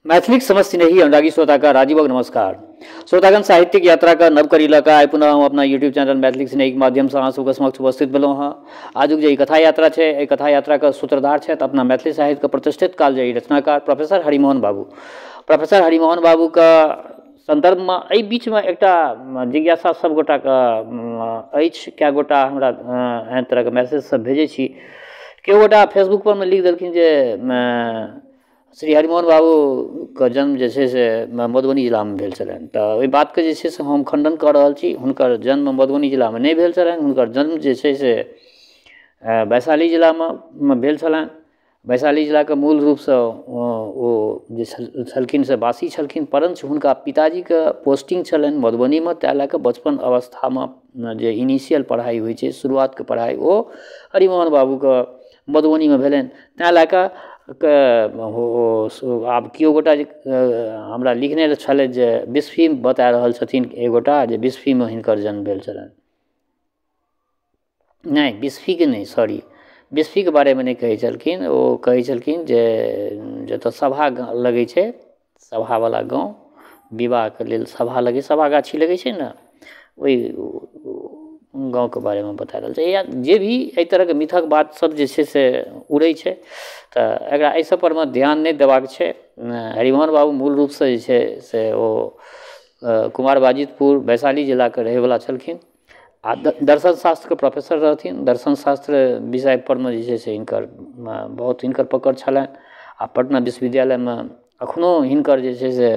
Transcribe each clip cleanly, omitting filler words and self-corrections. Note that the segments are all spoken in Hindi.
मैथिलीक समस्त नहीं अनुरागी श्रोता का राजीवक नमस्कार। श्रोतागण साहित्यिक यात्रा का नव करी लका आइ पुनः हम अपना यूट्यूब चैनल मैथिली स्नेही के माध्यम से अहाँ सबके समक्ष उपस्थित भेलहुँ हँ। आजुक जे कथा यात्रा है एहि कथा यात्रा का सूत्रधार है अपना मैथिली साहित्य के प्रतिष्ठित काल जे रचनाकार प्रोफेसर हरिमोहन बाबू। प्रोफेसर हरिमोहन बाबू का संदर्भ में एहि बीच में एक जिज्ञासा सब गोटा के क्या गोटा हमरा एहन तरह के मैसेज सब भेजे छी। केओ गोटा फेसबुक पर में लिख देलखिन जे श्री हरिमोहन बाबू का जन्म जे छै से मधुबनी जिला में भेल छलनि। तऽ ओहि बात के जे छै से हम खंडन कऽ रहल छी। हुनकर जन्म मधुबनी जिला में नहीं भेल छलनि। हुनकर जन्म जे छै से वैशाली जिला में भेल छलनि। वैशाली जिला के मूल रूप से ओ जे छलखिन से वासी छलखिन, परंतु हुनका पिताजी के पोस्टिंग छलनि मधुबनी में। तैं लए कऽ बचपन अवस्था में जे इनिशियल पढ़ाई होइ छै, शुरुआत के पढ़ाई ओ हरिमोहन बाबू के मधुबनी में भेलनि। तैं लए कऽ आब केओ गोटा हमरा लिखने छलै जे बिस्फी बता रहल छथिन एक गोटा जे बिस्फी में हिनकर जन्म भेल छलनि। नहीं, बिस्फी के नहीं, सॉरी, बिस्फी के बारे में नहीं कहै छलखिन। ओ कहै छलखिन जे जतऽ सभा लगै छै, सभा वाला गाँव, विवाह के लेल सभा लगे, सभा गाछी लगे छै ने, ओहि गाँव के बारे में बता रहल छै। या जे भी एहि तरह के मिथक बात सब जे छै से उड़ै छै, तऽ एकरा एहि सब पर में ध्यान नहीं देबाक छै। हरिमोहन बाबू मूल रूप से जे छै से ओ कुमार बाजितपुर वैशाली जिला के रहै वाला छलखिन। आ दर्शन शास्त्र के प्रोफेसर रहथिन। दर्शन शास्त्र विषय पर में जे छै से हिनकर बहुत हिनकर पकड़ छलनि। आ पटना विश्वविद्यालय में अखनो हिनकर जे छै से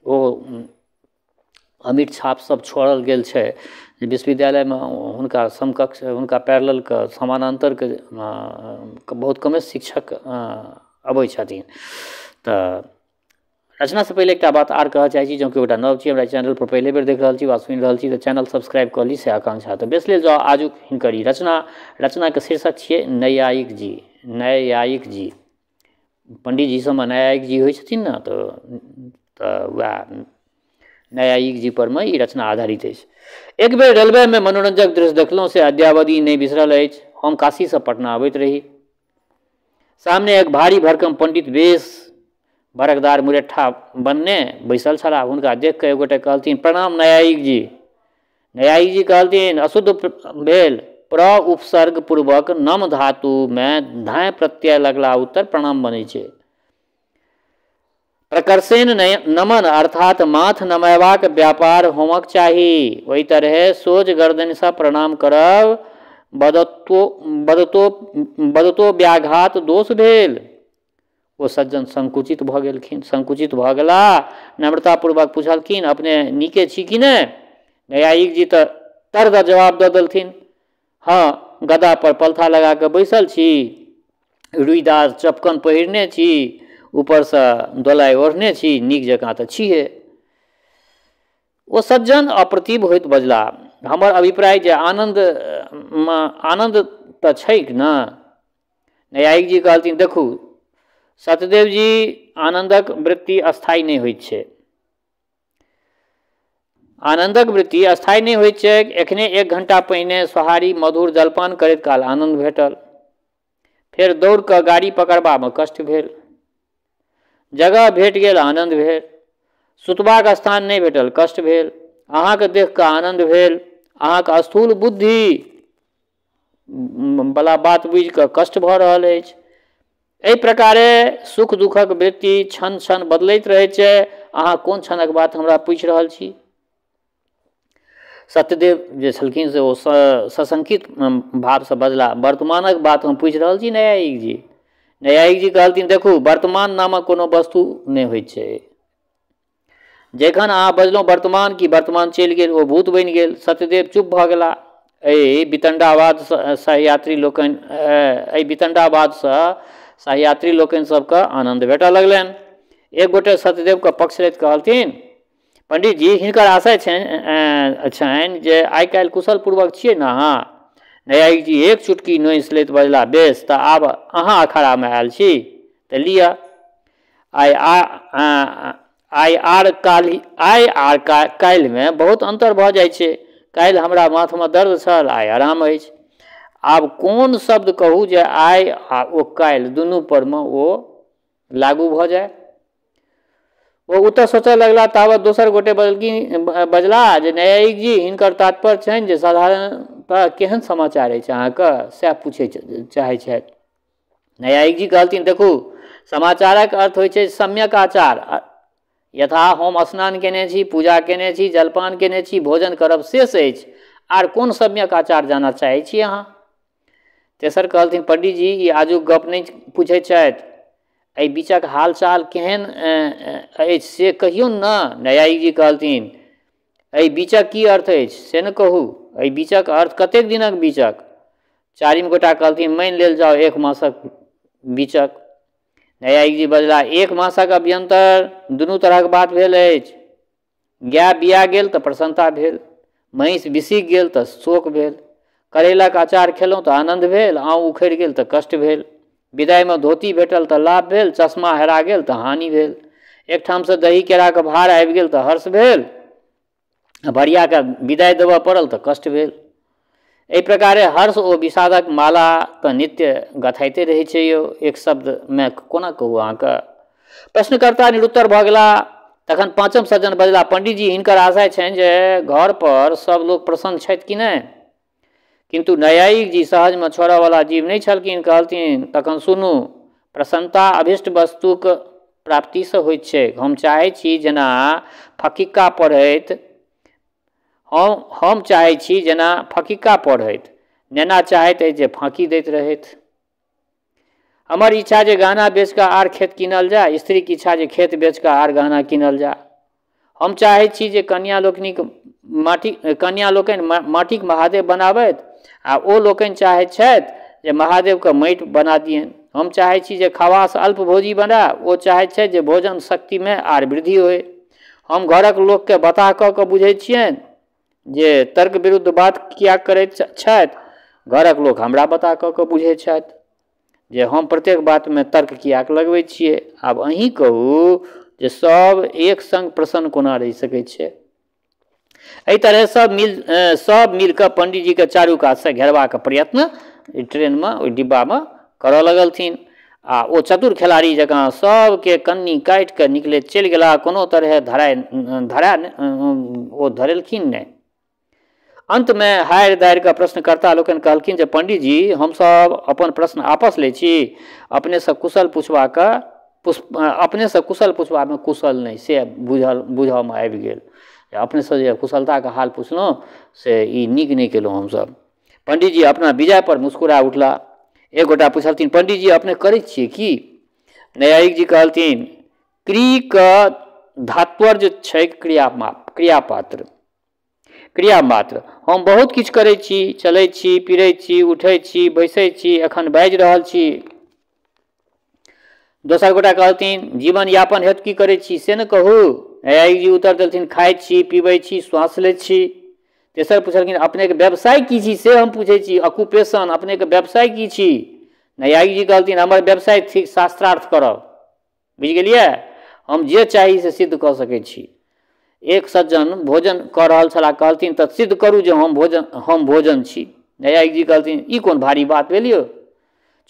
ओ अमिट छाप सब छोड़ल गेल छै। विश्वविद्यालय में हुनका समकक्ष, हुनका पैरेलल के समानांतर के बहुत कमे शिक्षक अबै छथिन। तऽ रचना से पहले एक बात आर कहऽ चाहै छी, जँ गोटा नव छी, हमरा चैनल पर पहले बेर देख रहल छी वा सुनि रहल छी, तऽ चैनल सब्सक्राइब कऽ ली से आकांक्षा। तऽ बेस लेल जाउ आजुक हिनकर ई रचना के शीर्षक छियै न्यायिक जी। न्यायिक जी, पंडित जी सब में न्यायिक जी होइ छथिन ने, तऽ वएह न्यायिक जी पर में ई रचना आधारित अछि। एक बेर रेलवे में मनोरंजक दृश्य देखलहुँ से अद्यावधि नहीं बिसरल अछि। हम काशी से पटना अबैत रही। सामने एक भारी भरकम पंडित वेश बरकदार मुरठा बनने बैसल छलाह। हुनका देख कऽ एगोटे कहलथिन, प्रणाम न्यायिक जी। न्यायिक जी कहलथिन, अशुद्ध भेल। प्र उपसर्ग पूर्वक नम धातु में धाय प्रत्यय लगला उत्तर प्रणाम बनै छै। प्रकर्षेण नमन अर्थात माथ नमयबाक व्यापार होमक चाही। ओहि तरहे सोझ गर्दन से प्रणाम करब बदतो व्याघात दोष भेल। ओ सज्जन संकुचित भऽ गेलखिन। संकुचित भऽ गेला, नम्रतापूर्वक पूछलखिन, अपने नीके छी कि नहि? न्यायिक जी तऽ तर्द जवाब दऽ देलथिन, हाँ, गदा पर पलथा लगा कऽ बैसल छी, रुइदार चपकन पहिरने छी, ऊपर से दोलाई ओढ़ने छी, नीक जकाँ तऽ छिहे। ओ सज्जन अप्रतिभ होइत बजला, हमर अभिप्राय जे आनंद तऽ छैक ने? न्यायिक जी कहलथिन, देखू सतदेव जी, आनंदक वृत्ति अस्थायी नहीं होइत छै। आनंदक वृत्ति अस्थायी नहीं होइत छै। एखने 1 घंटा पहिने सोहारी मधुर जलपान करैत काल आनंद भेटल, फेर दौड़ कऽ गाड़ी पकड़बा में कष्ट भेल, जगह भेट गेल आनंद भेल, सुतबाक स्थान नहीं भेटल कष्ट भेल, अहाँके देख कऽ आनंद भेल, अहाँके स्थूल बुद्धि बला बात बुझि कऽ कष्ट भऽ रहल अछि। एहि प्रकारे सुख दुखक वृत्ति क्षण क्षण बदलैत रहै छै। अहाँ कोन क्षणक बात हमरा पूछि रहल छी? सत्यदेव जे छलखिन से ओ सशंकित भाव से बजला, वर्तमानक बात हम पूछि रहल छी न्यायिक जी। न्यायिक जी कहलथिन, देखू वर्तमान नामक कोनो वस्तु नहि होइत छै। जखन अहाँ बजलहुँ वर्तमान की वर्तमान चलि गेल, ओ भूत बनि गेल। सत्यदेव चुप भऽ गेला। एहि वितंडावाद सहयात्री लोकनि सबके आनंद भेटऽ लगलनि। एक गोटे सत्यदेव के पक्ष लैत कहलथिन, पंडित जी, हिनकर आशय छनि जे आइ काल्हि कुशल पूर्वक छियै ने अहाँ? न्यायिक जी एक चुटकी नोचि लैत बजला, बेस, तऽ आब अहाँ अखाड़ा में आयल छी तऽ लिअ। आइ आर काल्हि में बहुत अंतर भऽ जाइ छै। काल्हि हमरा माथ में दर्द छल, आइ आराम अछि। आब कोन शब्द कहू जे आइ आ ओ काल्हि दुनू पर में ओ लागू भऽ जाए? वो उत्तर सोचऽ लगला ताबत दोसर गोटे बजला जे न्यायिक जी हिनकर तात्पर्य छनि जे साधारणतः केहन समाचार अछि अहाँके सएह पूछै चाहै छथि। न्यायिक जी कहलथिन देखू समाचारक अर्थ होइ छै सम्यक आचार, यथा हम स्नान केने छी, पूजा केने छी, जलपान केने छी, भोजन करब शेष अछि, आर कोन सम्यक आचार जानऽ चाहै छी अहाँ। तेसर कहलथिन पंडित जी ई आजुक गप नहि पूछै छथि, एहि बीचक हालचाल केहन अछि से कहियौ ने। न्यायिक जी कहलथिन एहि बीचक की अर्थ अछि से ने कहू, एहि बीचक अर्थ कतेक दिनक बीचक। चारिम गोटा कहलथिन मानि लेल जाउ 1 मासक बीचक। न्यायिक जी बजला 1 मासक अभ्यंतर दुनू तरहक बात भेल अछि। गाय बिया गेल तऽ प्रसन्नता भेल, महिष बिसिक गेल तऽ शोक भेल, करैलक अचार खेलहुँ तऽ आनन्द भेल, आम उखड़ि गेल तऽ कष्ट भेल, विदाइमे धोती भेटल तऽ लाभ भेल, चश्मा हेरा गेल तऽ हानि भेल, एकठामसँ दही केराके भार आबि गेल तऽ हर्ष भेल, भरियाके विदाइ देबऽ पड़ल तऽ कष्ट भेल। एहि प्रकारे हर्ष ओ विषादक माला तऽ नित्य गथाइते रहै छै यौ, एक शब्दमे कोना कहू अहाँके। प्रश्नकर्ता निरुत्तर भऽ गेला। तखन पाँचम सज्जन बजला पंडित जी हिनकर आशय छनि जे घर पर सब लोग प्रसन्न छथि कि नहि। किंतु न्यायिक जी सहजमे छोड़ऽवला जीव नहीं छलखिन। कहलथिन तखन सुनू, प्रसन्नता अभिष्ट वस्तुक प्राप्तिसँ होइत छै। हम चाहै छी जेना फकिक्का पढ़ैत हम चाहै छी जेना फकिक्का पढ़ैत, नेना चाहैत अछि जे फाँकी दैत रहैत। हमर इच्छा जे गहना बेच कऽ आर खेत कीनल जाय, स्त्रीक इच्छा जे खेत बेच कऽ आर गहना कीनल जाय। हम चाहै छी जे कन्या लोकनि माटिक महादेव बनाबथि आ ओ लोकनि चाहैत छथि जे महादेवके माटि बना दियनि। हम चाहै छी जे खवास अल्प भोजी बनाय, ओ चाहैत छथि जे भोजन शक्तिमे आर वृद्धि होय। हम घरक लोकके बता कऽ बुझै छियनि जे तर्क विरुद्ध बात किया करैत छथि, घरक लोक हमरा बता कऽ बुझै छथि जे हम प्रत्येक बातमे तर्क किया लगबै छियै। आब अहीँ कहू जे सब एक संग प्रसन्न कोना रहि सकैत छै। एहि तरह सब मिल कऽ पंडित जी के चारू कात से घेरबाक प्रयत्न ट्रेन में ओहि डिब्बा में करऽ लगलथिन। आ ओ चतुर खिलाड़ी जकाँ सबके कन्नी काटि कऽ निकलैत चलि गेला, कोनो तरहे ओ धरेलखिन नहि। अंत में हारि दारि कऽ प्रश्नकर्ता लोकनि कहलखिन जे पंडित जी हमसब अपन प्रश्न आपस लै छी, अपने से कुशल पूछबामे कुशल नहीं से बुझऽमे आबि गेल। अपने से जे कुशलताके हाल पुछलहुँ से ई नीक नहीं केलहुँ हमसब। पंडित जी अपना विजय पर मुस्कुरा उठला। एक गोटा पूछलथिन पंडित जी अपने करै छियै की। न्यायिक जी कहलथिन क्रियक धात्वर्य छै क्रिया मात्र। हम बहुत किछु करै छी, चलै छी, फिरै छी, उठै छी, बैसै छी, एखन बाजि रहल छी। दोसर गोटा कहलथिन जीवन यापन हेतु की करै छी से ने कहू। न्यायिक जी उत्तर देलथिन खाइ छी, पीबै छी, श्वास लैत छी। तेसर पूछलखिन अपनेके व्यवसाय की छी से हम पूछै छी, ऑक्यूपेशन अपनेके व्यवसाय की छी। न्यायिक जी कहलथिन हमर व्यवसाय थिक शास्त्रार्थ करब। बुझि गेलियै, हम जे चाही से सिद्ध कऽ सकै छी। एक सज्जन भोजन कऽ रहल छलाह, कहलथिन तऽ सिद्ध करू जे हम भोजन छी। न्यायिक जी कहलथिन ई कोन भारी बात भेल यौ,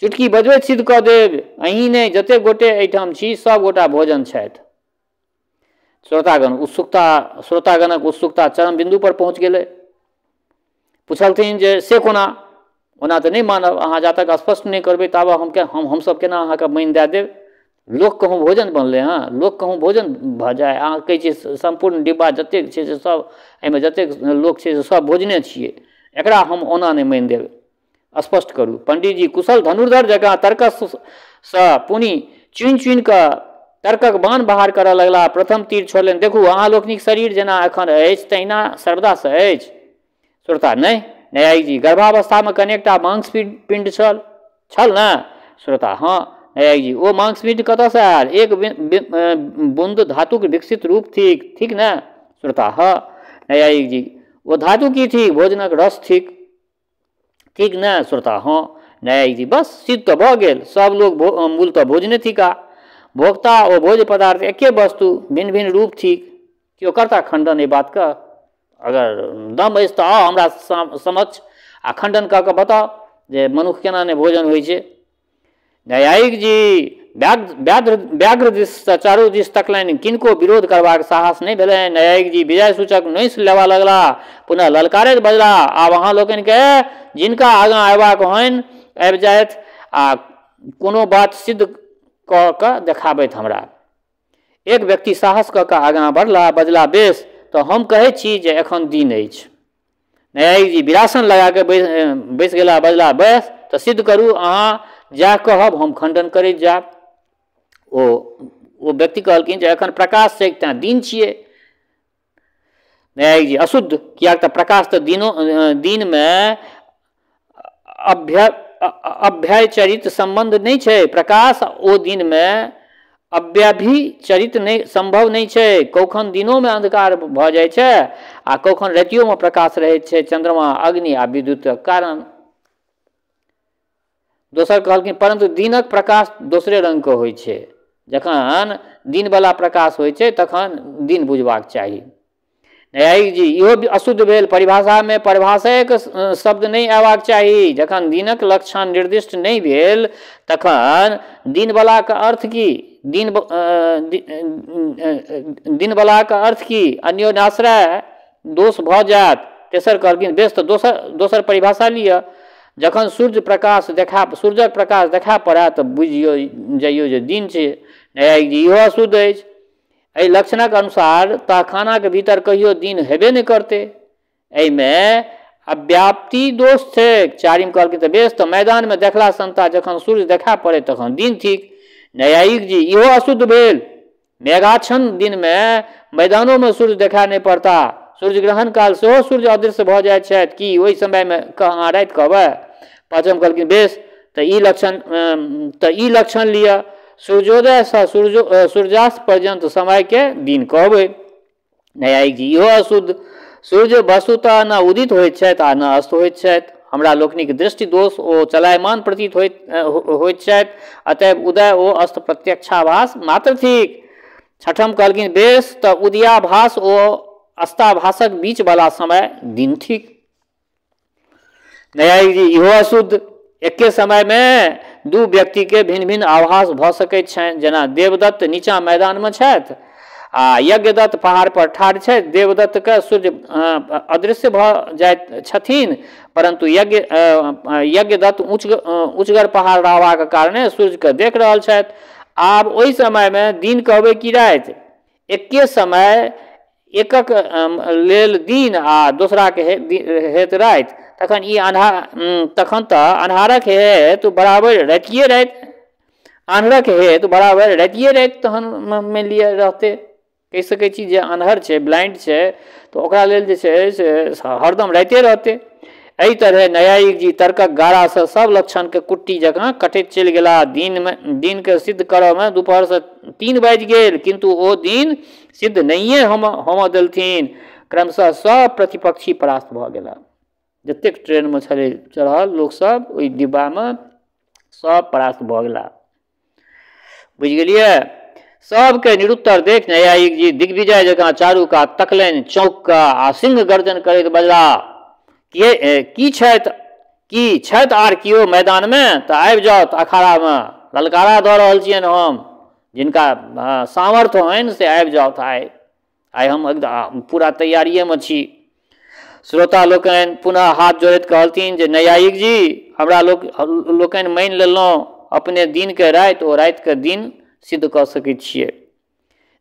चुटकी बजबैत सिद्ध कऽ देब। अहीं नहि जतेक गोटे एहिठाम छी सब गोटा भोजन छथि। श्रोतागणक उत्सुकता चरम बिंदु पर पहुँच गेलै। पूछलथिन जे से कोना, ओना तऽ नहीं मानब, अहाँ जा तक स्पष्ट नहीं करबै ताबत हमसब केना अहाँके मानि दए देब। लोक कहूँ भोजन बनलै हँ, लोक कहूँ भोजन भऽ जाए। अहाँ कहै छियै सम्पूर्ण डिब्बा जतेक छै से सब एहिमे जतेक लोक छै से सब भोजने छियै, एकरा हम ओना नहीं मानि देब, स्पष्ट करू। पंडित जी कुशल धनुर्धर जकाँ तर्कसँ पुनि चुनि चुनि कऽ तर्कक बाण बाहर करऽ लगला। प्रथम तीर छोड़लनि देखू अहाँ लोकनिक शरीर जेना एखन अछि तहिना सर्वदासँ अछि। श्रोता नहीं। न्यायिक जी गर्भावस्थामे कनेकटा मांसपिंड छल ने। श्रोता हाँ। न्यायिक जी ओ मांसपिंड कतऽसँ आयल, एक बूंद धातुक विकसित रूप ठीक ने। श्रोता हाँ। न्यायिक जी ओ धातु की थिक, भोजनक रस ठीक ने। श्रोता हाँ। न्यायिक जी बस सिद्ध तऽ भऽ गेल, सब लोग मूलतः भोजने थिका। भोक्ता ओ भोज पदार्थ एके वस्तु भिन्न भिन्न रूप थिक। केओ करता खंडन एहि बात का, अगर दम अछि तऽ आउ हमरा समक्ष आ खंडन कऽ के बताउ जे मनुष्य केना ने भोजन होइ छै। न्यायिक जी व्याघ्र दिस चारू दिस तकलनि, किनको विरोध करबाक साहस नहीं भेलनि। न्यायिक जी विजय सूचक नोइस लेवा लगला, पुनः ललकारैत बजला, आब अहाँ लोकनि के जिनका आगाँ अयबाक होनि आबि जाथि आ कोनो बात सिद्ध कऽ कऽ देखाबथि हमरा। एक व्यक्ति साहस कऽ कऽ आगाँ बढ़ला, बजला, बेस तऽ हम कहै छी जे एखन दिन अछि। न्यायिक जी विरासन लगा के बैस गेला, बजला, बस तऽ सिद्ध करू, अहाँ जा कहब हम खंडन करैत जायब। ओ व्यक्ति कहलखिन जे एखन प्रकाश छै तेँ दिन छियै। न्यायिक जी अशुद्ध, कियाक तऽ प्रकाश तऽ दिन में अभ्यचरित संबंध नहीं छै। प्रकाश ओ दिन में अव्यभिचरित नहीं संभव नहीं छै। कखन दिनों में अंधकार भऽ जाइ छै आ कखन रातियों में प्रकाश रहै छै, चंद्रमा, अग्नि आ विद्युतक कारण। दोसर कहलखिन परंतु दिनक प्रकाश दोसरे रंग के होइ छै। जखन दिन वाला प्रकाश होइ छै तखन दिन बुझबाक चाही। न्यायिक जी इहो अशुद्ध भेल, परिभाषा में परिभाषक शब्द नहीं अयबाक चाही। जखन दिनक लक्षण निर्दिष्ट नहीं भेल तखन दिन वाला का अर्थ की, दिन वाला का अर्थ की, अन्योन्याश्रय दोष भऽ जायत। तेसर कहलखिन बेस तऽ दोसर परिभाषा लिअ। जखन सूर्यक प्रकाश देखा पड़ै तऽ बुझियौ जाइयो जे दिन छै। न्यायिक जी इहो अशुद्ध अछि। एहि लक्षणक अनुसार तऽ खाना के भीतर कहियो दिन हेबे नहीं करते, एहिमे अव्याप्ति दोष छै। चारिम कहलखिन तऽ बेस तऽ मैदान में देखला संता जखन सूर्य देखा पड़े तखन दिन ठीक। न्यायिक जी इहो अशुद्ध भेल। मेघाच्छन्न दिन में मैदानों में सूर्य देखा नहीं पड़ता। सूर्य ग्रहण काल सेहो सूर्य अदृश्य भऽ जाइ छथि, कि ओहि समय में अहाँ राति कहबै। पाँचम कहलखिन बेस तऽ ई लक्षण लिअ, सूर्योदय से सूर्यास्त पर्यंत समय के दिन कहबै। न्यायिक जी इहो अशुद्ध। सूर्य वस्तुतः न उदित होइत छथि आ न अस्त होइत छथि। हमरा लोकनिक दृष्टि दोष ओ चलायमान प्रतीत होइत छथि, अतएव उदय ओ अस्त प्रत्यक्षाभास मात्र थिक। छठम कहलखिन बेस तऽ उदयाभास ओ अस्ताभासक बीच वाला समय दिन थिक। न्यायिक जी इहो अशुद्ध। एके समय में दू व्यक्ति के भिन्न भिन्न आभास भऽ सकैत छनि। जेना देवदत्त नीचा मैदान में छथि आ यज्ञदत्त पहाड़ पर ठाढ़ छथि। देवदत्त के सूर्य अदृश्य भऽ जाइत छथिन, परंतु यज्ञदत्त उच्चगर पहाड़ रहबाक कारणे सूर्य के देख रहल छथि। आब ओहि समय में दिन कहबै कि राति। एके समय एकक लेल दिन आ दोसरा के हेत राति, तखन तऽ अन्हारक हेतु बराबर रातिये राति, अन्हरक हेतु बराबर रातिये राति तहन मानि लिअ रहतै। कहि सकै छी जे अन्हर छै, ब्लाइंड छै, तऽ ओकरा लेल जे छै से हरदम राइते रहतै। एहि तरह न्यायिक जी तर्कक गारा से सब लक्षण के कुट्टी जकाँ कटैत चलि गेला। दिन के सिद्ध करऽ में दुपहर से 3 बाजि गेल, किंतु ओ दिन सिद्ध नहिये होमऽ देलथिन। क्रमशः सब प्रतिपक्षी परास्त भऽ गेला। जतेक ट्रेन में छलै चढ़ल लोक सब, ओहि डिब्बा में सब परास्त भऽ गेला। बुझि गेलियै। सबके निरुत्तर देख न्यायिक जी दिग्विजय जकाँ चारू कात तकलनि, चौंक कऽ आ सिंह गर्जन करैत बजला, की छथि आर कियो मैदान में तऽ आबि जाओ अखाड़ा में। ललकारा दऽ रहल छियनि हम, जिनका सामर्थ्य होनि से आबि जाओ। आइ हम एकदम पूरा तैयारिये में छी। श्रोता लोकनि पुनः हाथ जोड़ैत कहलथिन जे न्यायिक जी हमरा लोकनि मानि लेलहुँ अपने दिन के राति ओ राति के दिन सिद्ध कऽ सकैत छियै।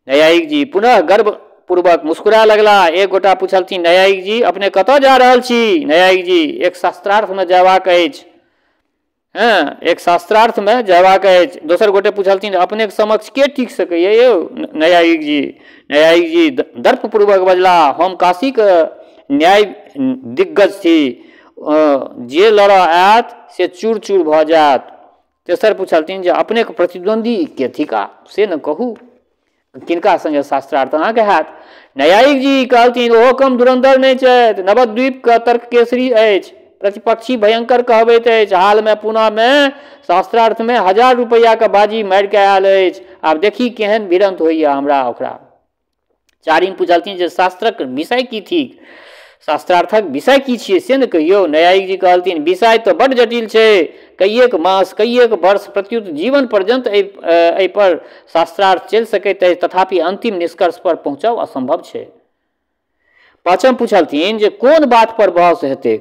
न्यायिक जी पुनः गर्व पूर्वक मुस्कुरा लगला। एक गोटा पूछलथिन न्यायिक जी अपने कतऽ जा रहल छी। न्यायिक जी एक शास्त्रार्थ में जयबाक अछि। एक शास्त्रार्थ में जयबाक अछि। दोसर गोटे पूछलथिन अपने समक्ष के टिक सकैए यौ न्यायिक जी दर्प पूर्वक बजला, हम काशी के न्याय दिग्गज छी, जे लड़ऽ आयत से चूर चूर भऽ जायत। तेसर पूछलथिन जे अपने के प्रतिद्वंदी के थिका से न कहू, किनका संगे शास्त्रार्थ अहाँके हैत। न्यायिक जी कहलथिन ओहो कम धुरंधर नहीं छथि, नवद्वीप के तर्क केसरी अछि, प्रतिपक्षी भयंकर कहबैत अछि। हाल में पुणे में शास्त्रार्थ में 1000 रुपया के बाजी मारि के आयल अछि। आब देखी केहन भिड़ंत होइया हमरा ओकरा। चारिम पूछलथिन जे शास्त्रक विषय की थिक। शास्त्रार्थक विषय की छियै से ने कहियो। न्यायिक जी कहलथिन विषय तो बड़ जटिल छै, कईएक मास कईएक वर्ष प्रत्युत जीवन पर्यंत एहि पर शास्त्रार्थ चलि सकैत अछि, तथापि अंतिम निष्कर्ष पर पहुँचब असंभव छै। पाछम पूछलथिन जे कोन बात पर बहस हेतै,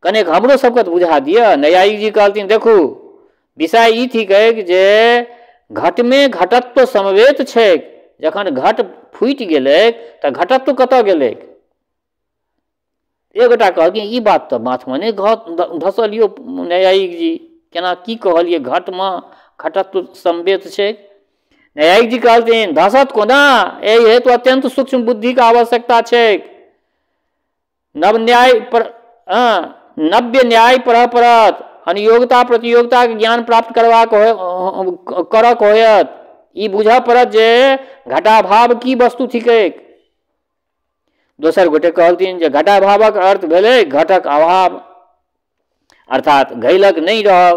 कनेक हमरो सबके तऽ बुझा दिअ। न्यायिक जी कहलथिन देखू विषय ई थिकै जे घटमे घटत्व समवेत छै, जखन घट फूटि गेलै तऽ घटत्व कतऽ गेलै। एक गोटा कहलखिन ई बात तऽ माथमे नहि धसल यौ न्यायिक जी, केना की कहलियै घटमे घटत्व समवेत छै। न्यायिक जी कहलथिन धसत कोना, एहि हेतु अत्यंत सूक्ष्म बुद्धिके आवश्यकता छै। नव्य न्याय पढ़ऽ पड़त, अनुयोगिता प्रतियोगिता के ज्ञान प्राप्त करक होयत, ई बुझऽ पड़त जे घटाभाव की वस्तु थिकै। दोसर गोटे कहलथिन जे घटाभावक अर्थ भेलै घटक अभाव, अर्थात घैलक नहि रहब,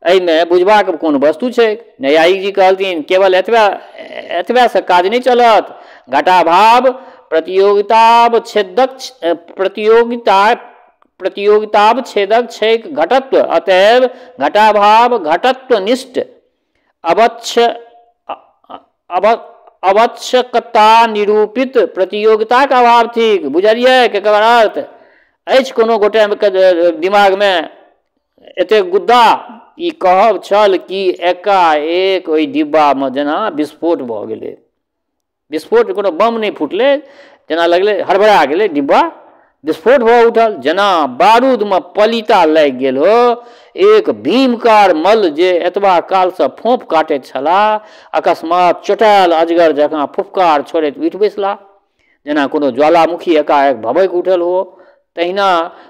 एहिमे बुझबाक कोन वस्तु छै। न्यायिक जी कहलथिन केवल एतबे से काज नहीं चलत, घटाभाव प्रतियोगितावच्छेदक छै घटत्व, अतएव घटाभाव घटत्वनिष्ठ आवश्यकता निरूपित प्रतियोगिता का अभाव थिक। बुझलियै केकर अर्थ अछि कोनो गोटे दिमाग में एते गुद्दा। ई कहब छल कि एकाएक ओहि डिब्बा में जेना विस्फोट भऽ गेलै, विस्फोट कोनो बम नहीं फूटलै, जेना लगलै हड़बड़ा गेलै डिब्बा, विस्फोट भऽ उठल, जेना बारूद में पलीता लागि गेल हो। एक भीमकार मल जे एतबा काल से फोंप काटैत छलाह, अकस्मात चोटायल अजगर जकाँ फुफकार छोड़ैत उठि बैसला, जेना कोनो ज्वालामुखी एकाएक भभकि उठल हो। तहिना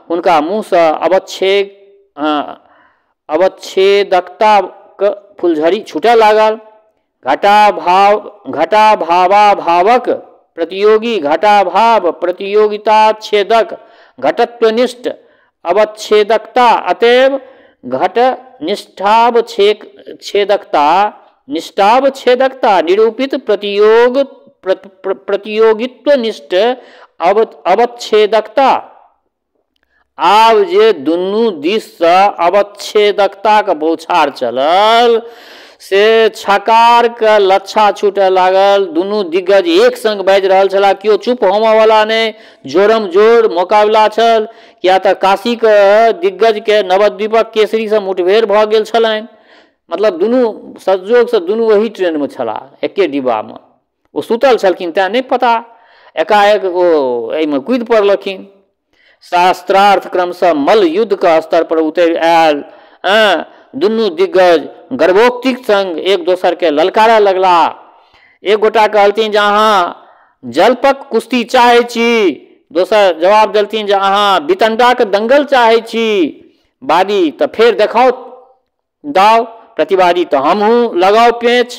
हुनका मुँह से अवच्छेदकता के फुलझड़ी छूटय लागल। घटाभावाभावक प्रतियोगी घटाभाव प्रतियोगिताच्छेदक घटत्वनिष्ठ अवच्छेदकता, अतएव घट निष्ठावच्छेदकता निरूपित प्रतियोगित्वनिष्ठ अवच्छेदकता। आब जे दुनू दिस से अवच्छेदकता के बौछार चलल से छकार के लच्छा छूटे लागल। दुनू दिग्गज एक संग बाजि रहल छला, केओ चुप होमय वाला नहीं, जोरम जोर मोकाबला छल। किया तऽ काशी के दिग्गज के नवद्वीपक केसरी से मुठभेड़ भऽ गेल छलनि, मतलब दुनू संजोग से दुनू वही ट्रेन में छला, एके डिब्बा में। ओ सुतल छलखिन तें नहीं पता, एकाएक ओ एहिमे कूदि पड़लखिन। शास्त्रार्थ क्रमशः मल्ल युद्ध का स्तर पर उतरि आयल। दुनू दिग्गज गर्भोक्तिक संग एक दोसर के ललकारा लगला। एक गोटा कहलथिन जे अहाँ जलपक कुश्ती चाहे छी, दोसर जवाब देलथिन जे अहाँ बितंडा के दंगल चाहे छी। वादी तऽ फेर देखाओ दाव, प्रतिवादी तऽ हमहूँ लगाओ पेच।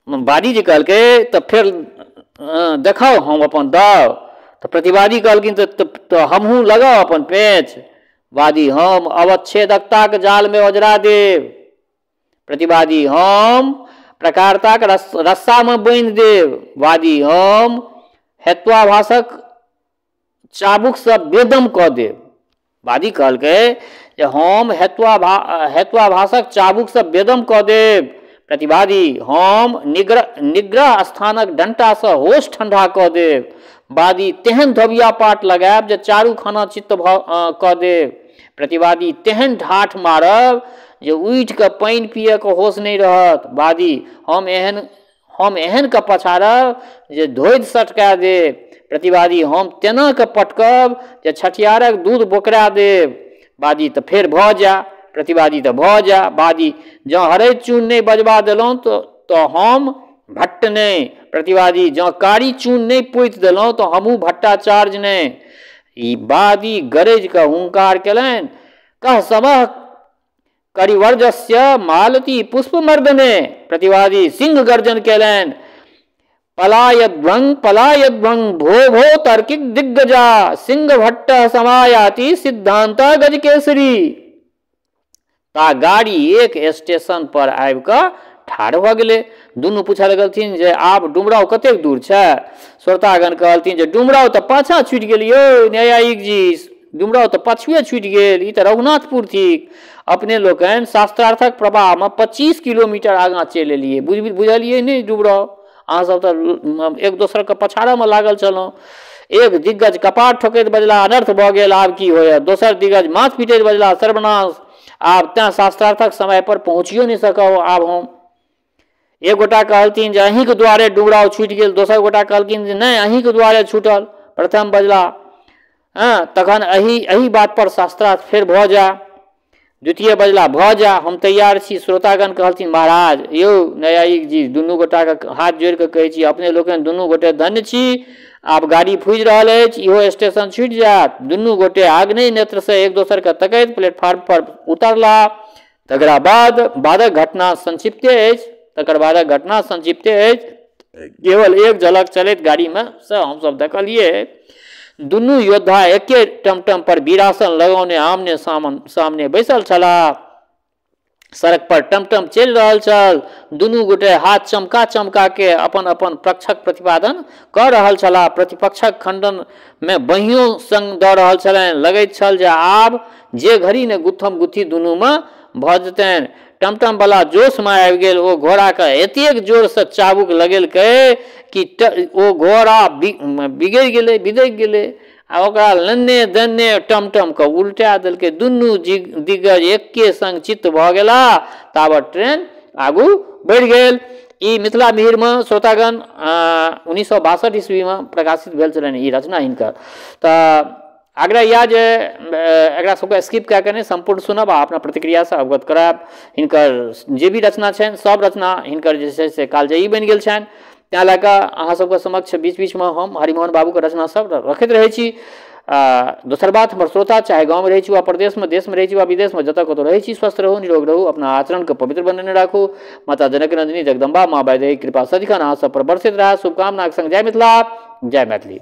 वादी जी कहलकै तऽ फेर देखाओ हम अपन दाव, तऽ प्रतिवादी कहलखिन तऽ हमहूँ लगाओ अपन पेच। वादी हम अवच्छेदकता के जाल में ओझरा देव, प्रतिवादी हम प्रकारता के रस्सा में बांधि देव। वादी हम हेत्वाभासक चाबुक से बेदम कऽ देव। वादी कहलकै जे हम हेत्वाभासक चाबुक से बेदम कऽ देव। प्रतिवादी हम निग्रह स्थानक डंटा से होश ठंडा कऽ देव। वादी तेहन धोबिया पाट लगायब जे चारू खाना चित्त कऽ देव। प्रतिवादी तेहन ढाठ मारब जे उठि के पानि पिए के होश नहीं रहत। वादी हम एहन के पछाड़ब जे धोधि सटका देव। प्रतिवादी हम तेना के पटकब जे छठियारक दूध बोकरा देव। वादी तऽ फेर भऽ जा, प्रतिवादी तऽ भऽ जा। वादी जँ हरैत चून नहीं बजबा देलहुँ तऽ हम भट्ट नहीं। प्रतिवादी जँ कारी चून नहीं पोति देलहुँ तऽ हमहूँ भट्टाचार्य नहीं। ई वादी गरज के हुंकार केलनि, कह समः करिवर्जस्य मालती पुष्पमर्दने। प्रतिवादी सिंह गर्जन केलनि, पलायद्भंग भो भो तार्किक दिग्गजा, सिंह भट्ट समायाति सिद्धांत गज केसरी। ता गाड़ी एक स्टेशन पर आबि कऽ ठाढ़ भऽ गेलै। दुनू पूछऽ लगलथिन जे आब डुमराव कतेक दूर छै। श्रोतागण कहलथिन जे डुमराव तऽ पाछाँ छुटि गेल यौ न्यायिक जी, डुमराव तऽ पाछुए छुटि गेल, ई तऽ रघुनाथपुर थिक। अपने लोकनि शास्त्रार्थक प्रवाहमे 25 किलोमीटर आगाँ चलि एलियै, बुझलियै नहि डुमराव, अहाँसभ तऽ एक दोसरके पछाड़ऽमे लागल छलहुँ। एक दिग्गज कपार ठोकैत बजला अनर्थ भऽ गेल, आब की होयत। दोसर दिग्गज माथ पीटैत बजला सर्वनाश, आब तेँ शास्त्रार्थक समय पर पहुँचियो नहि सकब आब हम। एक गोटा कहलथिन जे अहींके दुआरे डुमराव छुटि गेल, दोसर गोटा कहलखिन जे नहि अहींके दुआरे छूटल। प्रथम बजला हाँ तखन एही बात पर शास्त्रार्थ फेर भऽ जा। द्वितीय बजला भऽ जा, हम तैयार छी। श्रोतागण कहलथिन महाराज यौ न्यायिक जी, दुनू गोटाके हाथ जोड़ि कऽ कहै छी, अपने लोकनि दुनू गोटे धन्य छी। आब गाड़ी फुजि रहल अछि, इहो स्टेशन छुटि जायत। दुनू गोटे आग्नेय नेत्र से एक दोसरके तकैत प्लेटफार्म पर उतरला। तकरा बाद बादक घटना संक्षिप्ते अछि, तकर बादक घटना संक्षिप्ते अछि। केवल एक झलक चलैत गाड़ीमे से हमसभ देखलियै, दुनू योद्धा एके टमटम पर वीरासन लगौने आमने सामने बैसल छलाह। सड़क पर टमटम चलि रहल छल। दुनू गोटे हाथ चमका के अपन अपन पक्षक प्रतिपादन कऽ रहल छलाह। प्रतिपक्षक खंडन में बहियों संग दऽ रहल छलनि। लगैत छल जे आब जे घड़ी ने गुत्थम गुत्थी दुनूमे भऽ जेतनि। टमटम वाला जोश में आबि गेल। ओ घोड़ा के एतेक जोर से चाबुक लगेलकै कि ओ घोड़ा बिगड़ि गेलै आ ओकरा लन्ने दन्ने टमटम के उल्टा देलकै। दुनू दिग्गज एके संग चित्त भऽ गेला। ताबत ट्रेन आगू बढ़ि गेल। ई मिथिला मिहिर में श्रोतागण 1962 ईस्वी में प्रकाशित भेल छलनि ई रचना हिनकर। तऽ आग्रह यऽ जे एकरा सबके स्किप कऽ के नहि संपूर्ण सुनब आ अपना प्रतिक्रिया से अवगत करायब। हिनकर जे भी रचना छनि सब रचना हिनकर जे छै से कालजयी बनि गेल छनि। तैँ लऽ कऽ अहाँ सबके समक्ष बीच बीचमे हम हरिमोहन बाबूके रचना सब रखैत रहै छी। दोसर बात, हमर श्रोता चाहे गाँव में रहै छी वा प्रदेश में, देश में रहै छी वा विदेश में, जतऽ कतौ रहै छी, स्वस्थ रहू, निरोग रहू, अपना आचरणके पवित्र बनेने राखू। माता जनक नंदिनी जगदम्बा माँ वैदेही कृपा सदिखन अहाँ सब पर बरसैत रहै। शुभकामनाक संग जय मिथिला, जय मैथिली।